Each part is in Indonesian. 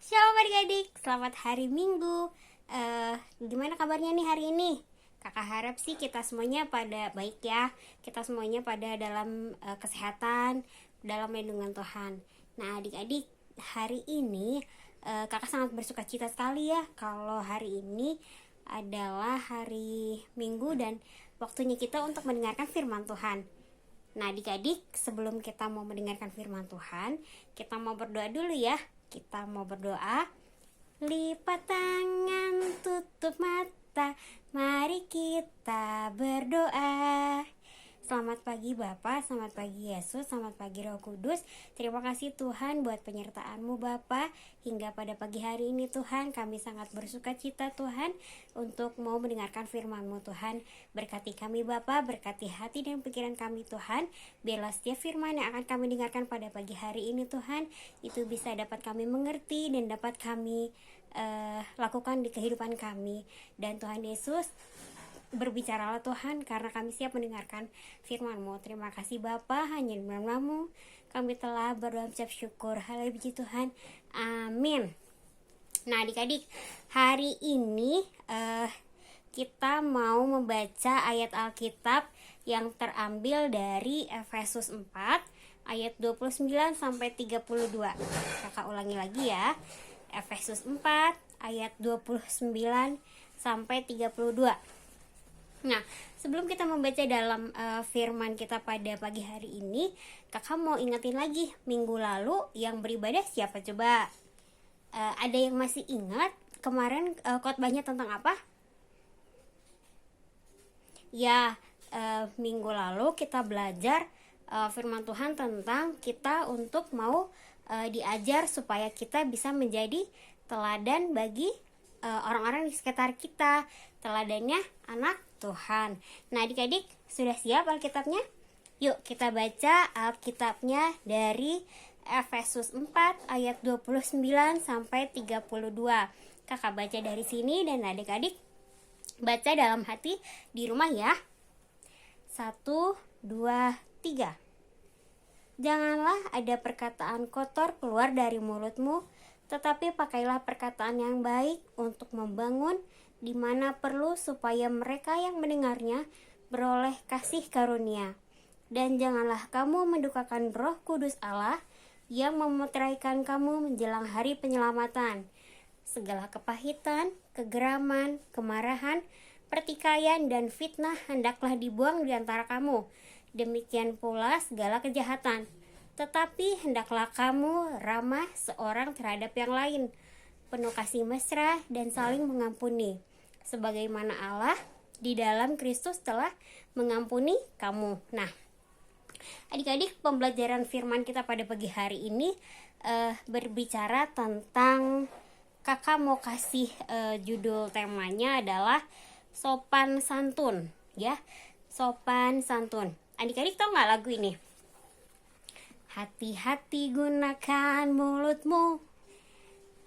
Shalom adik-adik, selamat hari Minggu. Gimana kabarnya nih hari ini? Kakak harap sih kita semuanya pada baik ya. Kita semuanya pada dalam kesehatan, dalam lindungan Tuhan. Nah adik-adik, hari ini kakak sangat bersuka cita sekali ya kalau hari ini adalah hari Minggu dan waktunya kita untuk mendengarkan firman Tuhan. Nah adik-adik, sebelum kita mau mendengarkan firman Tuhan, kita mau berdoa dulu ya. Kita mau berdoa. Lipat tangan, tutup mata, mari kita berdoa. Selamat pagi Bapak, selamat pagi Yesus, selamat pagi Roh Kudus. Terima kasih Tuhan buat penyertaan-Mu Bapak. Hingga pada pagi hari ini Tuhan, kami sangat bersuka cita Tuhan untuk mau mendengarkan firman-Mu Tuhan. Berkati kami Bapak, berkati hati dan pikiran kami Tuhan. Biarlah setiap firman yang akan kami dengarkan pada pagi hari ini Tuhan, itu bisa dapat kami mengerti dan dapat kami lakukan di kehidupan kami. Dan Tuhan Yesus, berbicaralah Tuhan, karena kami siap mendengarkan firman-Mu. Terima kasih Bapa, hanya di dalam-Mu kami telah berdoa mengucap syukur. Haleluya puji Tuhan, amin. Nah adik-adik, hari ini kita mau membaca ayat Alkitab yang terambil dari Efesus 4 ayat 29 sampai 32. Kakak ulangi lagi ya. Efesus 4 ayat 29 sampai 32. Nah, sebelum kita membaca dalam firman kita pada pagi hari ini, kakak mau ingetin lagi minggu lalu yang beribadah siapa coba? Ada yang masih ingat kemarin khotbahnya tentang apa? Ya, minggu lalu kita belajar firman Tuhan tentang kita untuk mau diajar supaya kita bisa menjadi teladan bagi orang-orang di sekitar kita. Teladannya anak Tuhan. Nah adik-adik, sudah siap Alkitabnya? Yuk kita baca Alkitabnya dari Efesus 4 ayat 29 sampai 32. Kakak baca dari sini dan adik-adik baca dalam hati di rumah ya. 1, 2, 3. Janganlah ada perkataan kotor keluar dari mulutmu, tetapi pakailah perkataan yang baik untuk membangun di mana perlu, supaya mereka yang mendengarnya beroleh kasih karunia. Dan janganlah kamu mendukakan Roh Kudus Allah yang memeteraikan kamu menjelang hari penyelamatan. Segala kepahitan, kegeraman, kemarahan, pertikaian, dan fitnah hendaklah dibuang di antara kamu. Demikian pula segala kejahatan. Tetapi hendaklah kamu ramah seorang terhadap yang lain, penuh kasih mesra dan saling mengampuni, sebagaimana Allah di dalam Kristus telah mengampuni kamu. Nah, adik-adik, pembelajaran firman kita pada pagi hari ini berbicara tentang, kakak mau kasih judul temanya adalah sopan santun ya. Sopan santun. Adik-adik tahu nggak lagu ini? Hati-hati gunakan mulutmu,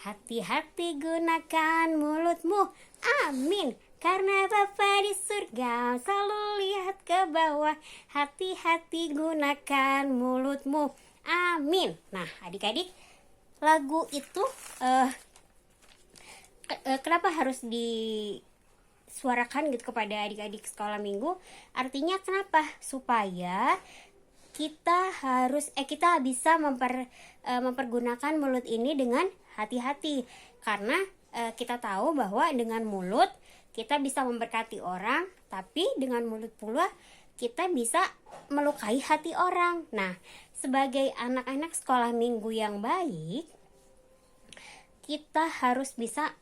hati-hati gunakan mulutmu, amin. Karena Bapa di surga selalu lihat ke bawah. Hati-hati gunakan mulutmu, amin. Nah adik-adik, lagu itu kenapa harus disuarakan gitu kepada adik-adik sekolah minggu? Artinya kenapa? Supaya kita bisa mempergunakan mulut ini dengan hati-hati. Karena kita tahu bahwa dengan mulut kita bisa memberkati orang, tapi dengan mulut pula kita bisa melukai hati orang. Nah, sebagai anak-anak sekolah minggu yang baik, kita harus bisa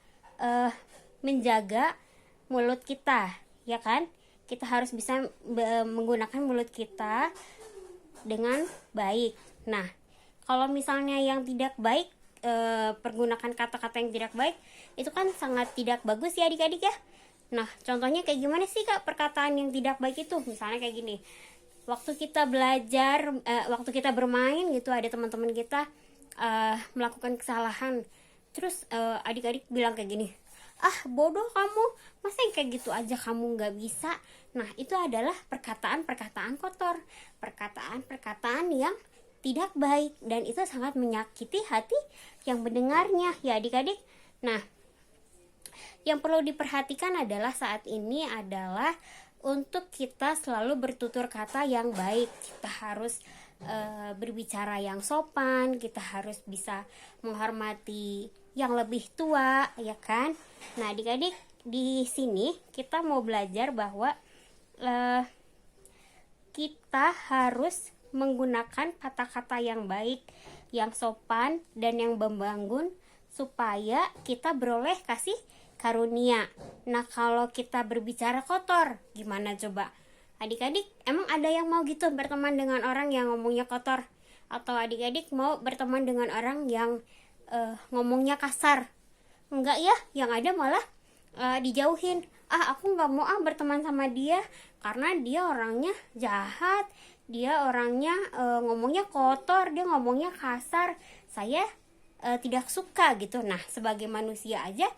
menjaga mulut kita, ya kan? Kita harus bisa menggunakan mulut kita dengan baik. Nah, kalau misalnya yang tidak baik, pergunakan kata-kata yang tidak baik, itu kan sangat tidak bagus ya adik-adik ya. Nah, contohnya kayak gimana sih kak perkataan yang tidak baik itu? Misalnya kayak gini, waktu kita belajar, waktu kita bermain gitu, ada teman-teman kita melakukan kesalahan, terus adik-adik bilang kayak gini, ah bodoh kamu, masa yang kayak gitu aja kamu gak bisa. Nah itu adalah perkataan-perkataan kotor, perkataan-perkataan yang tidak baik, dan itu sangat menyakiti hati yang mendengarnya ya adik-adik. Nah, yang perlu diperhatikan adalah saat ini adalah untuk kita selalu bertutur kata yang baik. Kita harus berbicara yang sopan, kita harus bisa menghormati yang lebih tua, ya kan? Nah, adik-adik, di sini kita mau belajar bahwa kita harus menggunakan kata-kata yang baik, yang sopan, dan yang membangun supaya kita beroleh kasih karunia. Nah, kalau kita berbicara kotor, gimana coba? Adik-adik, emang ada yang mau gitu berteman dengan orang yang ngomongnya kotor? Atau adik-adik mau berteman dengan orang yang ngomongnya kasar? Enggak ya, yang ada malah dijauhin. Aku nggak mau berteman sama dia karena dia orangnya jahat, dia orangnya ngomongnya kotor, dia ngomongnya kasar, saya tidak suka gitu. Nah, sebagai manusia aja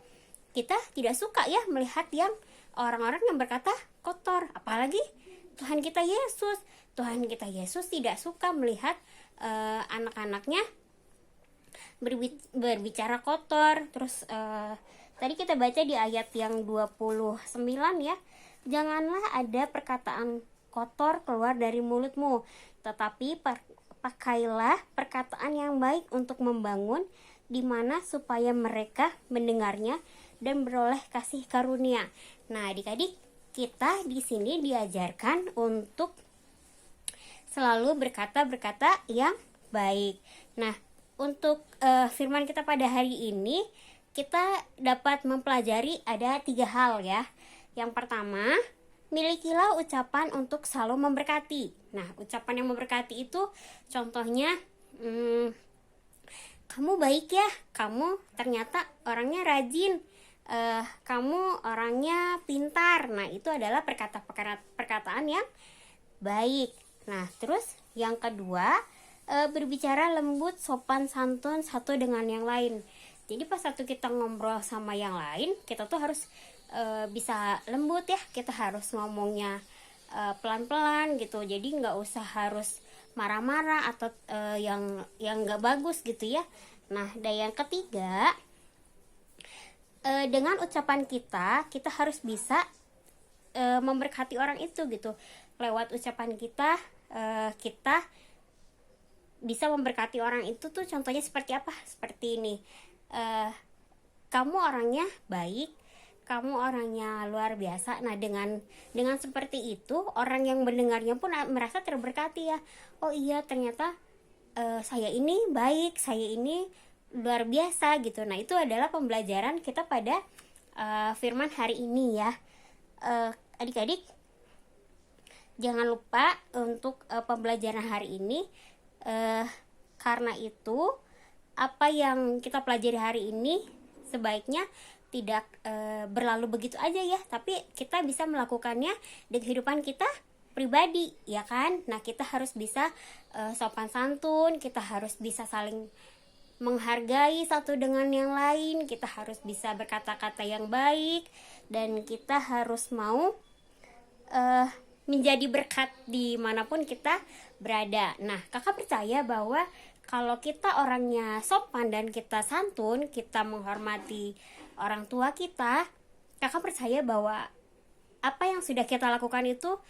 kita tidak suka ya melihat yang orang-orang yang berkata kotor, apalagi Tuhan kita Yesus. Tuhan kita Yesus tidak suka melihat anak-anaknya berbicara kotor. Terus tadi kita baca di ayat yang 29 ya, janganlah ada perkataan kotor keluar dari mulutmu, tetapi pakailah perkataan yang baik untuk membangun, di mana supaya mereka mendengarnya dan beroleh kasih karunia. Nah, adik-adik, kita di sini diajarkan untuk selalu berkata-berkata yang baik. Nah, untuk firman kita pada hari ini, kita dapat mempelajari ada 3 hal ya. Yang pertama, milikilah ucapan untuk selalu memberkati. Nah, ucapan yang memberkati itu contohnya, kamu baik ya, kamu ternyata orangnya rajin, kamu orangnya pintar. Nah, itu adalah perkataan yang baik. Nah, terus yang kedua, berbicara lembut, sopan, santun satu dengan yang lain. Jadi pas satu kita ngobrol sama yang lain, kita tuh harus bisa lembut ya. Kita harus ngomongnya pelan-pelan gitu. Jadi nggak usah harus marah-marah atau yang nggak bagus gitu ya. Nah, dan yang ketiga, dengan ucapan kita harus bisa memberkati orang itu gitu. Lewat ucapan kita bisa memberkati orang itu tuh contohnya seperti apa? Seperti ini, kamu orangnya baik, kamu orangnya luar biasa. Nah, dengan seperti itu orang yang mendengarnya pun merasa terberkati ya. Oh iya, ternyata saya ini baik, saya ini luar biasa gitu. Nah, itu adalah pembelajaran kita pada firman hari ini ya. Adik-adik, jangan lupa untuk pembelajaran hari ini. Karena itu apa yang kita pelajari hari ini sebaiknya tidak berlalu begitu aja ya, tapi kita bisa melakukannya di kehidupan kita pribadi, ya kan? Nah, kita harus bisa sopan santun, kita harus bisa saling menghargai satu dengan yang lain, kita harus bisa berkata-kata yang baik, dan kita harus mau menjadi berkat dimanapun kita berada. Nah, kakak percaya bahwa kalau kita orangnya sopan dan kita santun, kita menghormati orang tua kita, kakak percaya bahwa apa yang sudah kita lakukan itu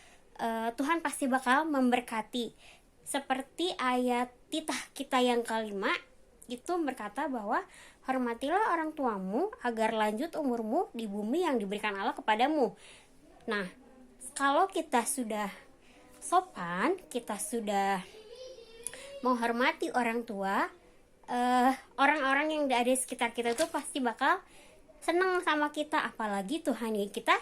Tuhan pasti bakal memberkati. Seperti ayat titah kita yang kelima itu berkata bahwa hormatilah orang tuamu agar lanjut umurmu di bumi yang diberikan Allah kepadamu. Nah, kalau kita sudah sopan, kita sudah menghormati orang tua, orang-orang yang ada di sekitar kita itu pasti bakal senang sama kita. Apalagi Tuhan kita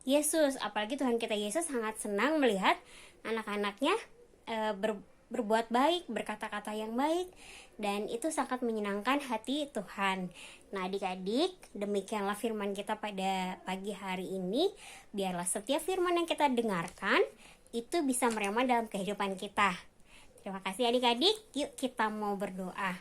Yesus, apalagi Tuhan kita Yesus sangat senang melihat anak-anaknya berbuat baik, berkata-kata yang baik, dan itu sangat menyenangkan hati Tuhan. Nah, adik-adik, demikianlah firman kita pada pagi hari ini. Biarlah setiap firman yang kita dengarkan itu bisa merema dalam kehidupan kita. Terima kasih adik-adik. Yuk kita mau berdoa.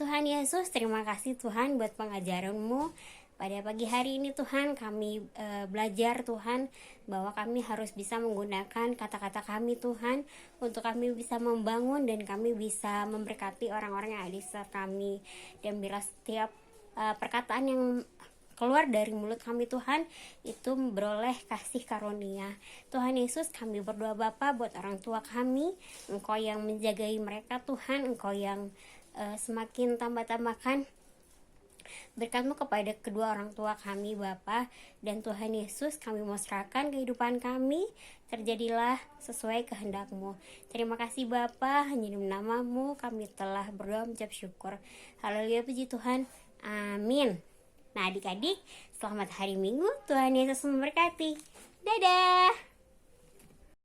Tuhan Yesus, terima kasih Tuhan buat pengajaran-Mu. Pada pagi hari ini Tuhan, kami belajar Tuhan, bahwa kami harus bisa menggunakan kata-kata kami Tuhan, untuk kami bisa membangun dan kami bisa memberkati orang-orang yang ada di sekitar kami. Dan bila setiap perkataan yang keluar dari mulut kami Tuhan, itu beroleh kasih karunia. Tuhan Yesus, kami berdoa Bapa buat orang tua kami, Engkau yang menjagai mereka Tuhan, Engkau yang semakin tambah-tambahkan berkat-Mu kepada kedua orang tua kami Bapa. Dan Tuhan Yesus, kami mau serahkan kehidupan kami, terjadilah sesuai kehendak-Mu. Terima kasih Bapa, hanya di nama-Mu kami telah berdoa mengucap syukur. Haleluya, puji Tuhan, amin. Nah adik-adik, selamat hari Minggu, Tuhan Yesus memberkati. Dadah.